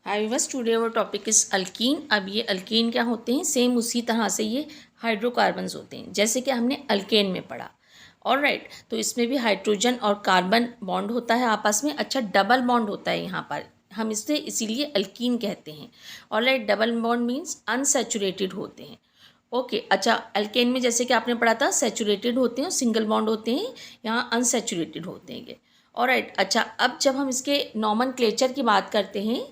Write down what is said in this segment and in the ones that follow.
हाय बस today our topic is alkyne. अब ये अल्कीन क्या होते हैं, सेम उसी तरह से ये हाइड्रोकार्बन्स होते हैं जैसे कि हमने अल्केन में पढ़ा। ऑलराइट, तो इसमें भी हाइड्रोजन और कार्बन बॉन्ड होता है आपस में। अच्छा, डबल बॉन्ड होता है यहाँ पर, हम इसे इसीलिए अल्कीन कहते हैं। Alright, double bond means unsaturated होते हैं। ओके अच्छा, अल्केन में जैसे कि आपने पढ़ा था सैचुरेटेड होते हैं, सिंगल बॉन्ड होते हैं, यहाँ अनसैचुरेटेड होते हैं ये। ऑलराइट, अच्छा अब जब हम इसके नॉमनक्लेचर की बात करते हैं,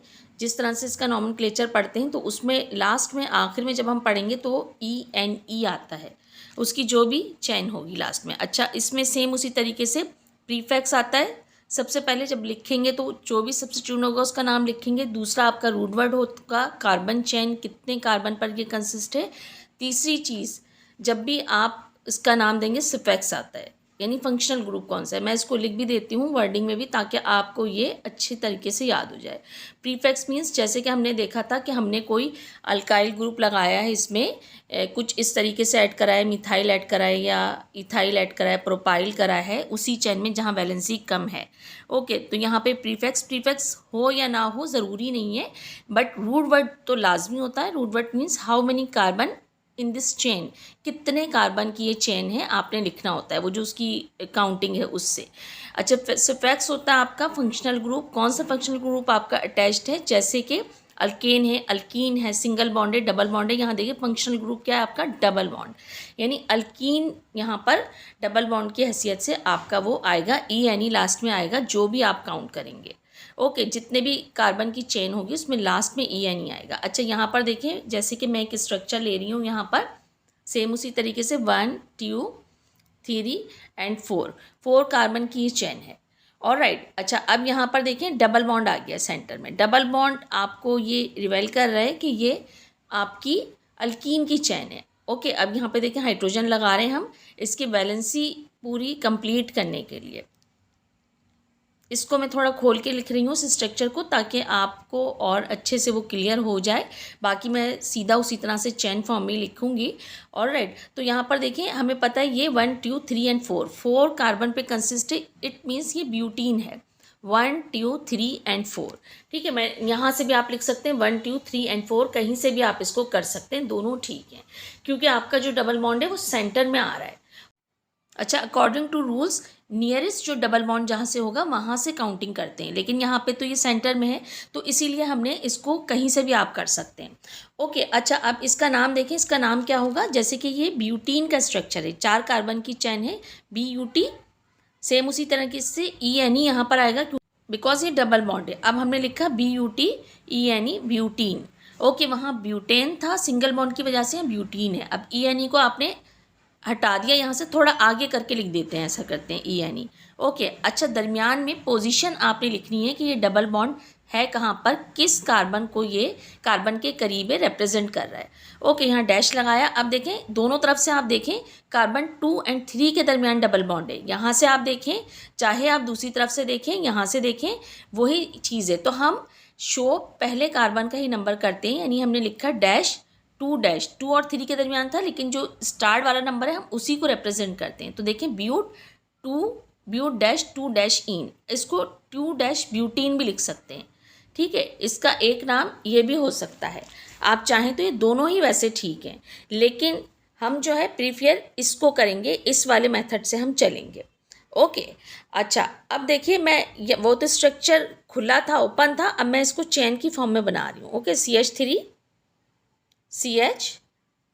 जिस तरह से इसका नॉमनक्लेचर पढ़ते हैं, तो उसमें लास्ट में आखिर में जब हम पढ़ेंगे तो ENE आता है, उसकी जो भी चैन होगी लास्ट में। अच्छा, इसमें सेम उसी तरीके से प्रीफिक्स आता है। सबसे पहले जब लिखेंगे तो जो भी सब्स्टिट्यूट होगा उसका नाम लिखेंगे। दूसरा आपका रूट वर्ड होगा, कार्बन चैन कितने कार्बन पर ये कंसिस्ट है। तीसरी चीज़, जब भी आप इसका नाम देंगे सफिक्स आता है, यानी फंक्शनल ग्रुप कौन सा है। मैं इसको लिख भी देती हूँ वर्डिंग में भी, ताकि आपको ये अच्छे तरीके से याद हो जाए। प्रीफिक्स मीन्स जैसे कि हमने देखा था कि हमने कोई अल्काइल ग्रुप लगाया है, इसमें कुछ इस तरीके से ऐड करा है, मिथाइल ऐड करा है या इथाइल ऐड करा है, प्रोपाइल करा है उसी चैन में जहाँ वैलेंसी कम है। ओके, तो यहाँ पे प्रीफिक्स हो या ना हो ज़रूरी नहीं है, बट रूट वर्ड तो लाजमी होता है। Root word means how many carbon in this chain, कितने कार्बन की ये चेन है आपने लिखना होता है, वो जो उसकी काउंटिंग है उससे। अच्छा, सफिक्स होता है आपका फंक्शनल ग्रुप। कौन सा फंक्शनल ग्रुप आपका अटैच्ड है, जैसे कि अल्केन है, अल्कीन है, सिंगल बॉन्ड है, डबल बॉन्ड है। यहाँ देखिए फंक्शनल ग्रुप क्या है आपका, डबल बॉन्ड, यानी अल्कीन यहाँ पर डबल बॉन्ड की हैसियत से आपका वो आएगा, ENE लास्ट में आएगा जो भी आप काउंट करेंगे। ओके, जितने भी कार्बन की चेन होगी उसमें लास्ट में ENE आएगा। अच्छा, यहाँ पर देखिए जैसे कि मैं एक स्ट्रक्चर ले रही हूँ, यहाँ पर सेम उसी तरीके से 1 2 3 एंड 4 कार्बन की ये चेन है। ऑलराइट, अच्छा अब यहाँ पर देखें डबल बॉन्ड आ गया सेंटर में। डबल बॉन्ड आपको ये रिवेल कर रहा है कि ये आपकी अल्कीन की चेन है। ओके, अब यहाँ पे देखें हाइड्रोजन लगा रहे हैं हम इसकी वैलेंसी पूरी कंप्लीट करने के लिए। इसको मैं थोड़ा खोल के लिख रही हूँ इस स्ट्रक्चर को, ताकि आपको और अच्छे से वो क्लियर हो जाए। बाकी मैं सीधा उसी तरह से चेन फॉर्म में लिखूँगी। ऑलराइट, तो यहाँ पर देखिए हमें पता है ये 1 2 3 एंड 4 कार्बन पे कंसिस्ट है। इट मीन्स ये ब्यूटीन है। 1 2 3 एंड 4, ठीक है। मैं यहाँ से भी आप लिख सकते हैं 1 2 3 एंड 4, कहीं से भी आप इसको कर सकते हैं, दोनों ठीक हैं, क्योंकि आपका जो डबल बॉन्ड है वो सेंटर में आ रहा है। अच्छा, अकॉर्डिंग टू रूल्स नियरेस्ट जो डबल बॉन्ड जहाँ से होगा वहाँ से काउंटिंग करते हैं, लेकिन यहाँ पे तो ये सेंटर में है, तो इसीलिए हमने इसको कहीं से भी आप कर सकते हैं। ओके, अच्छा अब इसका नाम देखें, इसका नाम क्या होगा। जैसे कि ये ब्यूटीन का स्ट्रक्चर है, 4 कार्बन की चैन है, BUT। सेम उसी तरह की इससे ENE यहाँ पर आएगा, बिकॉज ये डबल बॉन्ड है। अब हमने लिखा BUT ENE ब्यूटीन। ओके, वहाँ ब्यूटेन था, सिंगल बॉन्ड की वजह से ब्यूटीन है। अब ENE को आपने हटा दिया, यहाँ से थोड़ा आगे करके लिख देते हैं, ऐसा करते हैं ENE। ओके, अच्छा दरमियान में पोजीशन आपने लिखनी है कि ये डबल बॉन्ड है कहाँ पर, किस कार्बन को ये कार्बन के करीब रिप्रेजेंट कर रहा है। ओके, यहाँ डैश लगाया। अब देखें दोनों तरफ से, आप देखें कार्बन 2 एंड 3 के दरमियान डबल बॉन्ड है। यहाँ से आप देखें, चाहे आप दूसरी तरफ से देखें, यहाँ से देखें, वही चीज़ है। तो हम शो पहले कार्बन का ही नंबर करते हैं, यानी हमने लिखा -2 और 3 के दरमियान था, लेकिन जो स्टार्ट वाला नंबर है हम उसी को रिप्रेजेंट करते हैं। तो देखें ब्यूट-2-इन, इसको 2-ब्यूटीन भी लिख सकते हैं, ठीक है। इसका एक नाम ये भी हो सकता है, आप चाहें तो ये दोनों ही वैसे ठीक हैं, लेकिन हम जो है प्रीफियर इसको करेंगे, इस वाले मेथड से हम चलेंगे। ओके, अच्छा अब देखिए मैं वो तो स्ट्रक्चर खुला था, ओपन था, अब मैं इसको चेन की फॉर्म में बना रही हूँ। Okay, CH3 CH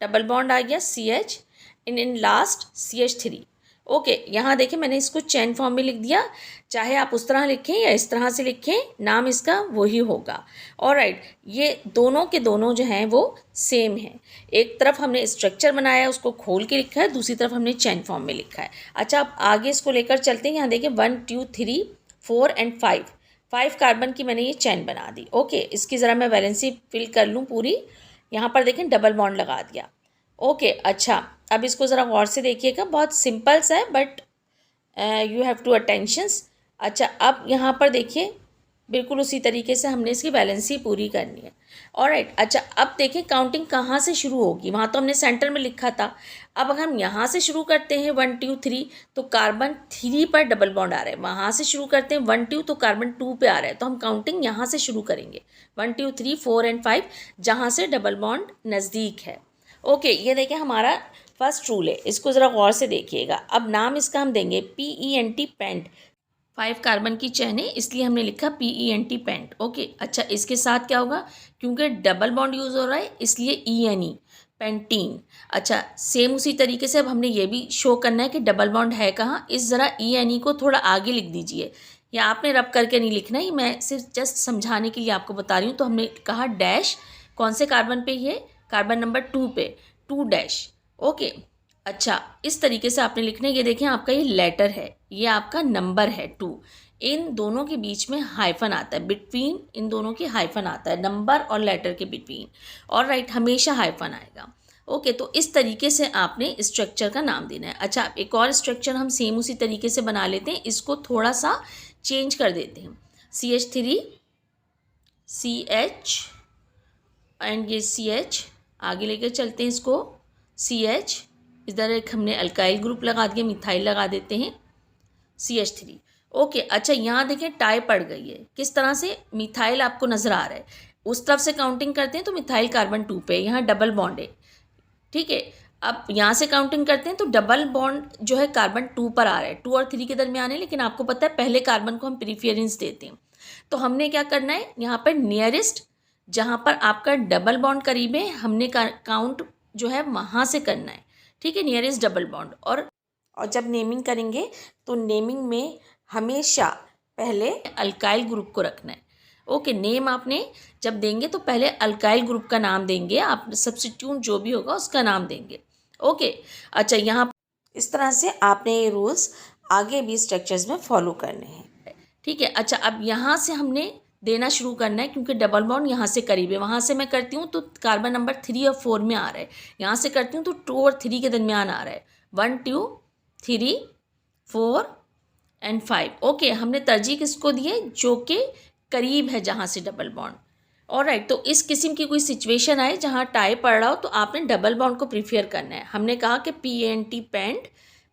double bond आ गया, CH in last CH3। Okay, यहाँ देखिए मैंने इसको चेन फॉर्म में लिख दिया, चाहे आप उस तरह लिखें या इस तरह से लिखें, नाम इसका वही होगा। ऑलराइट, ये दोनों के दोनों जो हैं वो सेम हैं। एक तरफ हमने स्ट्रक्चर बनाया है, उसको खोल के लिखा है, दूसरी तरफ हमने चेन फॉर्म में लिखा है। अच्छा, अब आगे इसको लेकर चलते हैं। यहाँ देखिए 1 2 3 4 एंड 5 कार्बन की मैंने ये चेन बना दी। ओके, इसकी ज़रा मैं वैलेंसी फिल कर लूँ पूरी। यहाँ पर देखें डबल बॉन्ड लगा दिया। ओके, अच्छा अब इसको ज़रा गौर से देखिएगा, बहुत सिंपल सा है, but you have to attentions. अच्छा, अब यहाँ पर देखिए बिल्कुल उसी तरीके से हमने इसकी बैलेंसी पूरी करनी है। ऑलराइट, अच्छा अब देखें काउंटिंग कहाँ से शुरू होगी। वहाँ तो हमने सेंटर में लिखा था। अब अगर हम यहाँ से शुरू करते हैं 1 2 3 तो कार्बन 3 पर डबल बॉन्ड आ रहा है। वहाँ से शुरू करते हैं 1 2 तो कार्बन 2 पे आ रहा है। तो हम काउंटिंग यहाँ से शुरू करेंगे 1 2 3 4 एंड 5 जहाँ से डबल बॉन्ड नज़दीक है। ओके, ये देखें हमारा फर्स्ट रूल है, इसको ज़रा गौर से देखिएगा। अब नाम इसका हम देंगे PENT पेंट। 5 कार्बन की चेन है इसलिए हमने लिखा PENT पेंट। ओके, अच्छा इसके साथ क्या होगा, क्योंकि डबल बॉन्ड यूज़ हो रहा है इसलिए ENE पेंटीन। अच्छा सेम उसी तरीके से अब हमने ये भी शो करना है कि डबल बॉन्ड है कहाँ। इस ज़रा ENE को थोड़ा आगे लिख दीजिए, या आपने रब करके नहीं लिखना है, मैं सिर्फ जस्ट समझाने के लिए आपको बता रही हूँ। तो हमने कहा डैश कौन से कार्बन पे, ये कार्बन नंबर 2 पे 2 डैश। ओके, अच्छा इस तरीके से आपने लिखना है। ये देखें आपका ये लेटर है, ये आपका नंबर है 2। इन दोनों के बीच में हाइफन आता है, बिटवीन इन दोनों की हाइफन आता है, नंबर और लेटर के बिटवीन। और राइट, हमेशा हाइफन आएगा। ओके, तो इस तरीके से आपने स्ट्रक्चर का नाम देना है। अच्छा एक और स्ट्रक्चर हम सेम उसी तरीके से बना लेते हैं, इसको थोड़ा सा चेंज कर देते हैं। CH3 CH एंड ये CH आगे लेकर चलते हैं इसको CH, इधर एक हमने अल्काइल ग्रुप लगा दिया, मिथाइल लगा देते हैं CH3। ओके, अच्छा यहाँ देखें टाई पड़ गई है, किस तरह से, मिथाइल आपको नज़र आ रहा है, उस तरफ से काउंटिंग करते हैं तो मिथाइल कार्बन 2 पे, यहाँ डबल बॉन्ड है। ठीक है, अब यहाँ से काउंटिंग करते हैं तो डबल बॉन्ड जो है कार्बन 2 पर आ रहा है, 2 और 3 के दरमियान है, लेकिन आपको पता है पहले कार्बन को हम प्रीफरेंस देते हैं। तो हमने क्या करना है, यहाँ पर नियरेस्ट जहाँ पर आपका डबल बॉन्ड करीब है, हमने काउंट जो है वहाँ से करना है। ठीक है, नियरेस्ट डबल बॉन्ड। और जब नेमिंग करेंगे तो नेमिंग में हमेशा पहले अल्काइल ग्रुप को रखना है। ओके, नेम आपने जब देंगे तो पहले अल्काइल ग्रुप का नाम देंगे, आप सब्स्टिट्यूट जो भी होगा उसका नाम देंगे। ओके, अच्छा यहाँ इस तरह से आपने ये रूल्स आगे भी स्ट्रक्चर्स में फॉलो करने हैं। ठीक है, अच्छा अब यहाँ से हमने देना शुरू करना है, क्योंकि डबल बॉन्ड यहाँ से करीब है। वहाँ से मैं करती हूँ तो कार्बन नंबर 3 और 4 में आ रहा है, यहाँ से करती हूँ तो 2 और 3 के दरमियान आ रहा है, 1 2 3 4 एंड 5। ओके, हमने तरजीह किसको दी है, जो कि करीब है जहाँ से डबल बॉन्ड। ऑलराइट, तो इस किस्म की कोई सिचुएशन आए जहाँ टाई पड़ रहा हो तो आपने डबल बॉन्ड को प्रीफर करना है। हमने कहा कि PENT pent,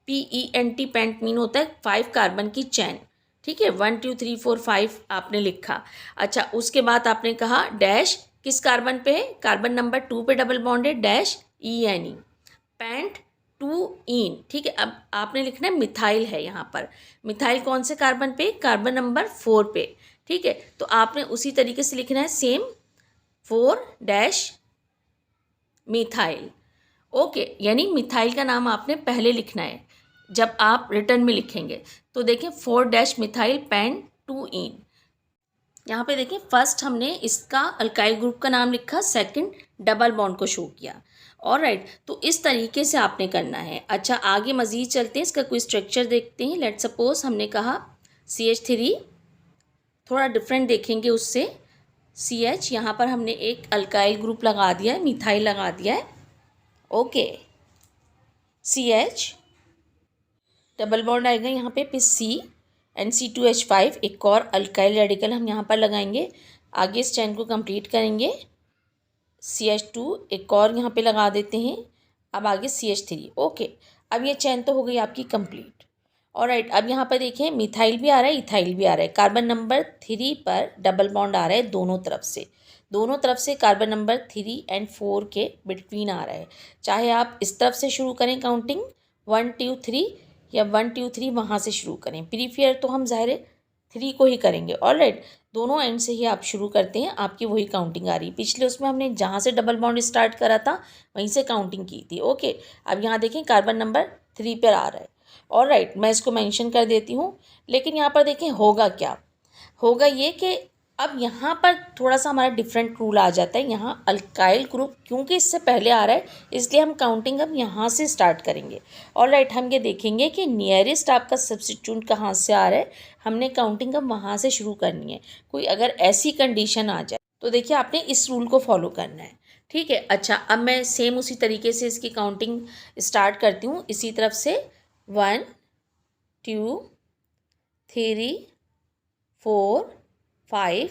PENT pent mean होता है 5 कार्बन की चैन। ठीक है, 1 2 3 4 5 आपने लिखा। अच्छा उसके बाद आपने कहा डैश किस कार्बन पे है, कार्बन नंबर 2 पे डबल बॉन्ड है, डैश ENE पेंट 2 इन। ठीक है, अब आपने लिखना है मिथाइल है यहाँ पर, मिथाइल कौन से कार्बन पे, कार्बन नंबर 4 पे। ठीक है, तो आपने उसी तरीके से लिखना है सेम 4 डैश मिथाइल। ओके, यानी मिथाइल का नाम आपने पहले लिखना है जब आप रिटर्न में लिखेंगे। तो देखें 4 डैश मिथाइल पेंट 2 इन। यहाँ पे देखें फर्स्ट हमने इसका अल्काइल ग्रुप का नाम लिखा, सेकंड डबल बॉन्ड को शो किया। ऑलराइट, तो इस तरीके से आपने करना है। अच्छा आगे मज़ीद चलते हैं, इसका कोई स्ट्रक्चर देखते हैं। लेट सपोज हमने कहा CH3, थोड़ा डिफरेंट देखेंगे उससे। CH यहाँ पर हमने एक अल्काइल ग्रुप लगा दिया है, मिथाइल लगा दिया है। ओके, CH डबल बॉन्ड आएगा यहाँ पे C NC2H5, एक और अल्काइल रेडिकल हम यहाँ पर लगाएंगे। आगे इस चैन को कंप्लीट करेंगे, CH2 एक और यहाँ पे लगा देते हैं। अब आगे CH3। ओके, अब ये चैन तो हो गई आपकी कंप्लीट। ऑलराइट, अब यहाँ पर देखें मिथाइल भी आ रहा है, इथाइल भी आ रहा है। कार्बन नंबर 3 पर डबल बॉन्ड आ रहा है दोनों तरफ से कार्बन नंबर 3 एंड 4 के बिटवीन आ रहा है। चाहे आप इस तरफ से शुरू करें काउंटिंग 1 2 3 या 1 2 3 वहाँ से शुरू करें, प्रीफेयर तो हम ज़ाहिर 3 को ही करेंगे। ऑलराइट, दोनों एंड से ही आप शुरू करते हैं, आपकी वही काउंटिंग आ रही है। पिछले उसमें हमने जहाँ से डबल बॉन्ड स्टार्ट करा था वहीं से काउंटिंग की थी। ओके, अब यहाँ देखें कार्बन नंबर 3 पर आ रहा है। ऑलराइट, मैं इसको मेंशन कर देती हूँ। लेकिन यहाँ पर देखें होगा क्या, होगा ये कि अब यहाँ पर थोड़ा सा हमारा डिफरेंट रूल आ जाता है। यहाँ अल्काइल ग्रुप क्योंकि इससे पहले आ रहा है इसलिए हम काउंटिंग अब यहाँ से स्टार्ट करेंगे। ऑलराइट, हम ये देखेंगे कि नियरेस्ट आपका सब्स्टिट्यूट कहाँ से आ रहा है, हमने काउंटिंग अब वहाँ से शुरू करनी है। कोई अगर ऐसी कंडीशन आ जाए तो देखिए आपने इस रूल को फॉलो करना है। ठीक है, अच्छा अब मैं सेम उसी तरीके से इसकी काउंटिंग स्टार्ट करती हूँ। इसी तरफ से 1 2 3 4 5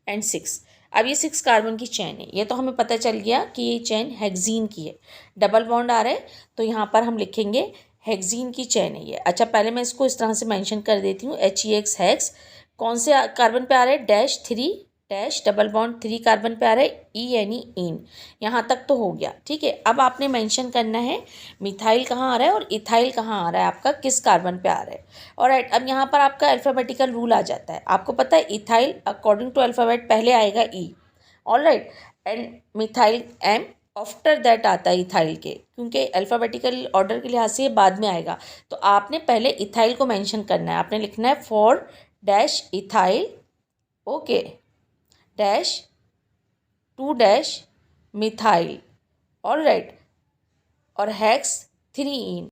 एंड 6। अब ये 6 कार्बन की चेन है, ये तो हमें पता चल गया कि ये चेन हेक्सीन की है। डबल बॉन्ड आ रहा है तो यहाँ पर हम लिखेंगे हेक्सीन की चेन है ये। अच्छा, पहले मैं इसको इस तरह से मेंशन कर देती हूँ, HEX हेक्स। कौन से कार्बन पे आ रहा है? -3 डैश डबल बॉन्ड 3 कार्बन पे आ रहा है, ENE इन। यहाँ तक तो हो गया, ठीक है। अब आपने मेंशन करना है मिथाइल कहाँ आ रहा है और इथाइल कहाँ आ रहा है, आपका किस कार्बन पे आ रहा है। ऑलराइट, अब यहाँ पर आपका अल्फ़ाबेटिकल रूल आ जाता है। आपको पता है इथाइल अकॉर्डिंग टू अल्फ़ाबेट पहले आएगा E, alright, and methyl M, after that आता है इथाइल के, क्योंकि अल्फ़ाबेटिकल ऑर्डर के लिहाज से ये बाद में आएगा। तो आपने पहले इथाइल को मेंशन करना है, आपने लिखना है for dash ethyl, okay, dash 2 dash methyl, alright, और हेक्स 3 इन।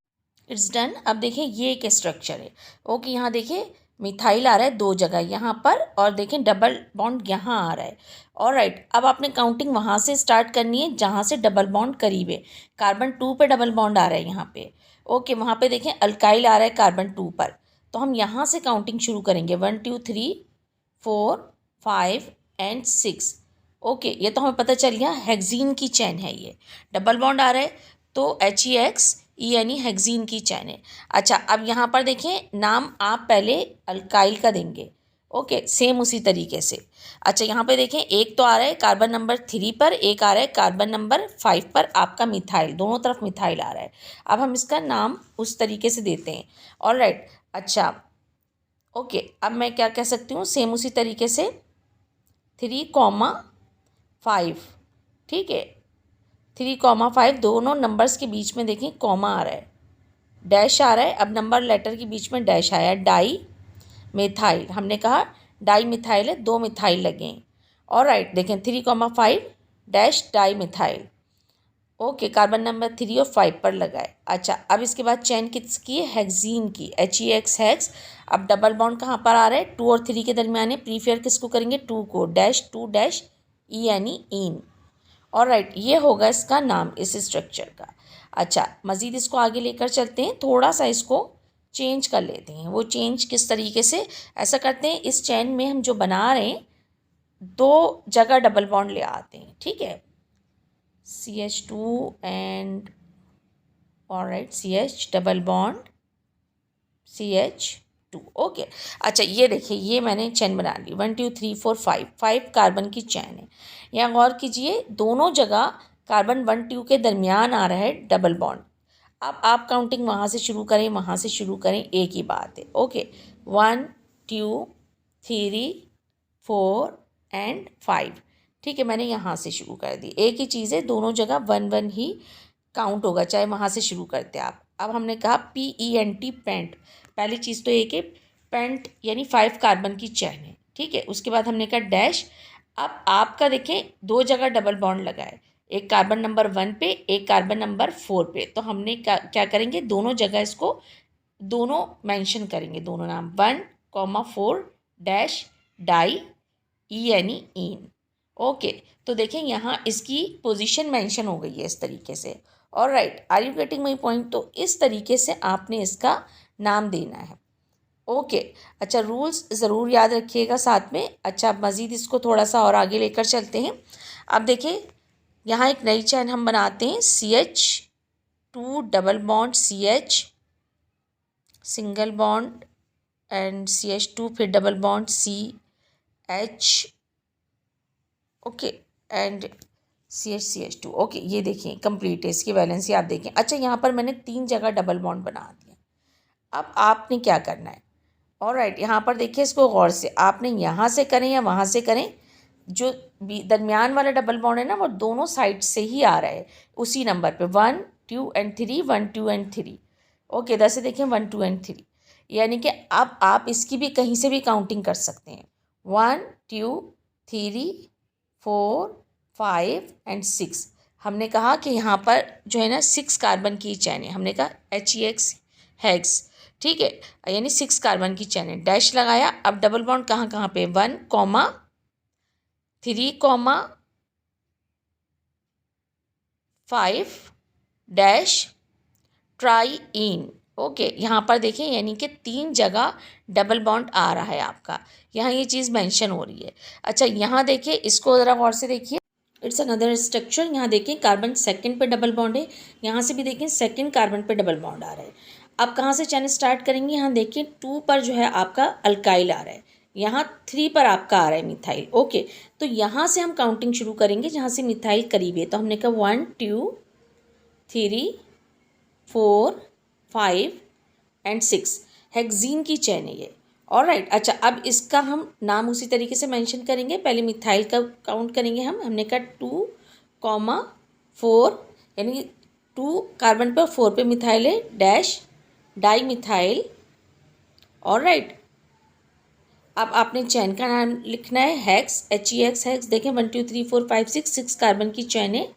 It's done. अब देखिए ये एक स्ट्रक्चर है, ओके। यहाँ देखिए मिथाइल आ रहा है 2 जगह, यहाँ पर, और देखें डबल बॉन्ड यहाँ आ रहा है, ऑलराइट। अब आपने काउंटिंग वहाँ से स्टार्ट करनी है जहाँ से डबल बॉन्ड करीब है। कार्बन 2 पे डबल बॉन्ड आ रहा है यहाँ पे, ओके। वहाँ पे देखें अल्काइल आ रहा है कार्बन 2 पर, तो हम यहाँ से काउंटिंग शुरू करेंगे 1 2 3 4 5 एंड 6, ओके। ये तो हमें पता चल गया हेक्सीन की चैन है ये। डबल बॉन्ड आ रहा है तो HEXENE हेक्सीन की चैन है। अच्छा, अब यहाँ पर देखें नाम आप पहले अल्काइल का देंगे, ओके, सेम उसी तरीके से। अच्छा, यहाँ पे देखें एक तो आ रहा है कार्बन नंबर 3 पर, एक आ रहा है कार्बन नंबर 5 पर आपका मिथाइल, दोनों तरफ मिथाइल आ रहा है। अब हम इसका नाम उस तरीके से देते हैं, ऑलराइट। अच्छा, ओके, अब मैं क्या कह सकती हूँ, सेम उसी तरीके से 3,5, ठीक है। 3,5 दोनों नंबर्स के बीच में देखें कॉमा आ रहा है, डैश आ रहा है। अब नंबर लेटर के बीच में डैश आया, डाई मिथाइल, हमने कहा डाई मिथाइल है, 2 मिथाइल लगे हैं, ऑलराइट। देखें 3,5 dash di methyl, okay. Carbon number 3 और 5 पर लगाए। अच्छा, अब इसके बाद चैन किसकी है? हेक्सीन की, HEX हेक्स। अब डबल बॉन्ड कहाँ पर आ रहा है? 2 और 3 के दरमियान है। प्रीफेयर किसको करेंगे? 2 को, डैश 2 डैश ENE इन, ऑलराइट। ये होगा इसका नाम इस स्ट्रक्चर का। अच्छा, मज़ीद इसको आगे लेकर चलते हैं, थोड़ा सा इसको चेंज कर लेते हैं। वो चेंज किस तरीके से? ऐसा करते हैं, इस चैन में हम जो बना रहे हैं 2 जगह डबल बॉन्ड ले आते हैं, ठीक है। CH2 and, alright, CH double bond CH2, okay. अच्छा, ये देखिए ये मैंने चैन बना ली, 1 2 3 4 5 कार्बन की चैन है। यहाँ गौर कीजिए, दोनों जगह कार्बन 1 2 के दरमियान आ रहा है डबल बॉन्ड। अब आप काउंटिंग वहाँ से शुरू करें, वहाँ से शुरू करें, एक ही बात है, ओके। 1 2 3 4 एंड 5, ठीक है। मैंने यहाँ से शुरू कर दी, एक ही चीज़ है, दोनों जगह 1 1 ही काउंट होगा, चाहे वहाँ से शुरू करते आप। अब हमने कहा PENT, पेंट। पहली चीज़ तो एक है पेंट, यानी 5 कार्बन की चैन है, ठीक है। उसके बाद हमने कहा डैश। अब आपका देखें 2 जगह डबल बॉन्ड लगा है, एक कार्बन नंबर 1 पे, एक कार्बन नंबर 4 पे। तो हमने क्या करेंगे, दोनों जगह इसको दोनों मेंशन करेंगे, दोनों नाम, 1,4 डैश डाई ENE इन, ओके। तो देखें यहाँ इसकी पोजीशन मेंशन हो गई है इस तरीके से, alright. Are you getting my point? तो इस तरीके से आपने इसका नाम देना है, ओके। अच्छा, रूल्स ज़रूर याद रखिएगा साथ में। अच्छा, मज़ीद इसको थोड़ा सा और आगे लेकर चलते हैं। अब देखिए यहाँ एक नई चैन हम बनाते हैं, CH2 double bond CH, single bond and CH2, फिर double bond CH, okay, and CH2, okay. ये देखिए कंप्लीट है, इसकी वैलेंसी आप देखें। अच्छा, यहाँ पर मैंने 3 जगह डबल बॉन्ड बना दिया। अब आपने क्या करना है, ऑलराइट, यहाँ पर देखिए इसको गौर से, आपने यहाँ से करें या वहाँ से करें, जो दरमियान वाला डबल बॉन्ड है ना, वो दोनों साइड से ही आ रहा है उसी नंबर पे, 1 2 एंड 3, 1 2 एंड 3, ओके। इधर से देखें 1 2 एंड 3, यानी कि अब आप इसकी भी कहीं से भी काउंटिंग कर सकते हैं, 1 2 3 4 5 एंड 6। हमने कहा कि यहाँ पर जो है ना 6 कार्बन की चैन है, हमने कहा HEX हेक्स, ठीक है, यानी 6 कार्बन की चैन है, डैश लगाया। अब डबल बॉन्ड कहाँ कहाँ पे? 1 3 5 डैश ट्राई इन, ओके, यहाँ पर देखिए यानी कि 3 जगह डबल बॉन्ड आ रहा है आपका, यहाँ ये चीज़ मेंशन हो रही है। अच्छा, यहाँ देखिए, इसको ज़रा गौर से देखिए, इट्स अनदर स्ट्रक्चर। यहाँ देखिए कार्बन सेकंड पे डबल बॉन्ड है, यहाँ से भी देखिए सेकंड कार्बन पे डबल बॉन्ड आ रहा है। अब कहाँ से चैन स्टार्ट करेंगे, यहाँ देखिए 2 पर जो है आपका अल्काइल आ रहा है, यहाँ 3 पर आपका आ रहा है मिथाइल। ओके, तो यहाँ से हम काउंटिंग शुरू करेंगे जहाँ से मिथाइल करीब है। तो हमने कहा 1 2 3 4 5 एंड 6 हेक्जीन की चैन है ये। ऑलराइट, अच्छा, अब इसका हम नाम उसी तरीके से मेंशन करेंगे। पहले मिथाइल का काउंट करेंगे हमने कहा 2,4, यानी 2 कार्बन पर 4 पे मिथाइल है, डैश डाई मिथाइल। ऑलराइट, अब आपने चैन का नाम लिखना है हेक्स, HEX हेक्स। देखें 1 2 3 4 5 6 कार्बन की चैन है,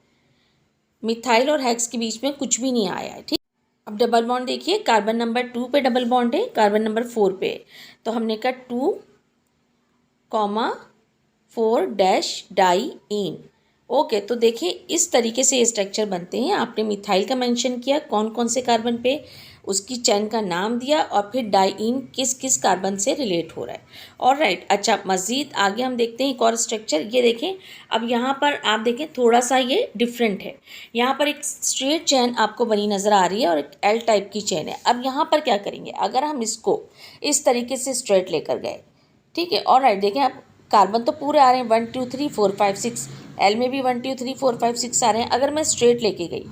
मिथाइल और हेक्स के बीच में कुछ भी नहीं आया है। ठीक, अब डबल बॉन्ड देखिए, कार्बन नंबर 2 पे डबल बॉन्ड है, कार्बन नंबर 4 पे। तो हमने कहा 2,4 डैश डाई इन। ओके, तो देखिए इस तरीके से ये स्ट्रक्चर बनते हैं। आपने मिथाइल का मेंशन किया कौन कौन से कार्बन पे, उसकी चैन का नाम दिया, और फिर डाईइन किस किस कार्बन से रिलेट हो रहा है। ऑलराइट, अच्छा, मज़ीद आगे हम देखते हैं एक और स्ट्रक्चर। ये देखें, अब यहाँ पर आप देखें थोड़ा सा ये डिफरेंट है। यहाँ पर एक स्ट्रेट चैन आपको बनी नज़र आ रही है और एक एल टाइप की चैन है। अब यहाँ पर क्या करेंगे, अगर हम इसको इस तरीके से स्ट्रेट लेकर गए, ठीक है, ऑलराइट, देखें अब कार्बन तो पूरे आ रहे हैं 1 2 3 4 5 6, एल में भी 1 2 3 4 5 6 आ रहे हैं। अगर मैं स्ट्रेट लेके गई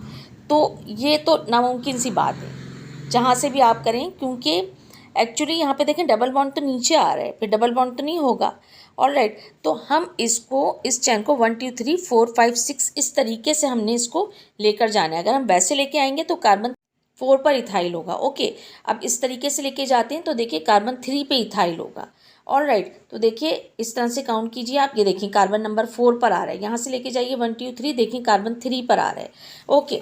तो ये तो नामुमकिन सी बात है जहाँ से भी आप करें, क्योंकि एक्चुअली यहाँ पे देखें डबल बॉन्ड तो नीचे आ रहा है, फिर डबल बॉन्ड तो नहीं होगा। ऑलराइट, तो हम इसको इस चैन को 1 2 3 4 5 6 इस तरीके से हमने इसको लेकर जाना है। अगर हम वैसे लेके आएंगे तो कार्बन 4 पर इथाइल होगा। ओके, अब इस तरीके से लेके जाते हैं तो देखिए कार्बन 3 पे इथाइल होगा। ऑलराइट, तो देखिए इस तरह से काउंट कीजिए आप। ये देखिए कार्बन नंबर 4 पर आ रहा है, यहाँ से लेके जाइए 1 2 3, देखिए कार्बन 3 पर आ रहा है। ओके,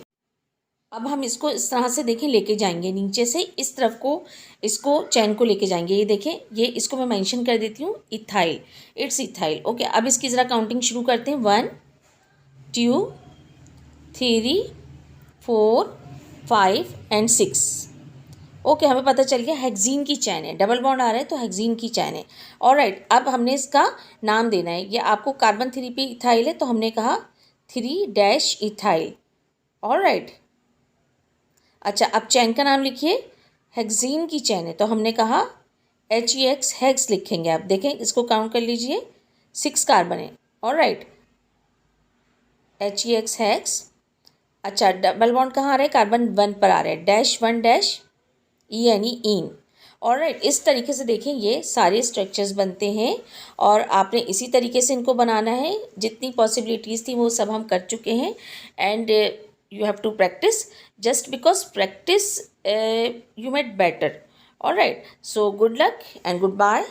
अब हम इसको इस तरह से देखें लेके जाएंगे, नीचे से इस तरफ को इसको चैन को लेके जाएंगे। ये देखें, ये इसको मैं मेंशन कर देती हूँ इथाइल, इट्स इथाइल। ओके, अब इसकी ज़रा काउंटिंग शुरू करते हैं। 1 2 3 4 5 एंड 6। ओके, हमें पता चल गया हेक्जीन की चैन है, डबल बॉन्ड आ रहा है तो हेक्जीन की चैन है। ऑलराइट, अब हमने इसका नाम देना है। ये आपको कार्बन 3 पे इथाइल है तो हमने कहा 3 डैश इथाइल। ऑलराइट, अच्छा, अब चैन का नाम लिखिए, हेक्जीन की चैन है तो हमने कहा HEX हेक्स लिखेंगे। आप देखें इसको काउंट कर लीजिए, 6 कार्बन है। Alright, HEX hex. अच्छा, डबल बॉन्ड कहाँ आ रहा है, कार्बन 1 पर आ रहा है, डैश 1 डैश यानी इन। ऑलराइट, इस तरीके से देखें ये सारे स्ट्रक्चर्स बनते हैं और आपने इसी तरीके से इनको बनाना है। जितनी पॉसिबिलिटीज़ थी वो सब हम कर चुके हैं and you have to practice. Just because practice you made better. All right, so good luck and goodbye.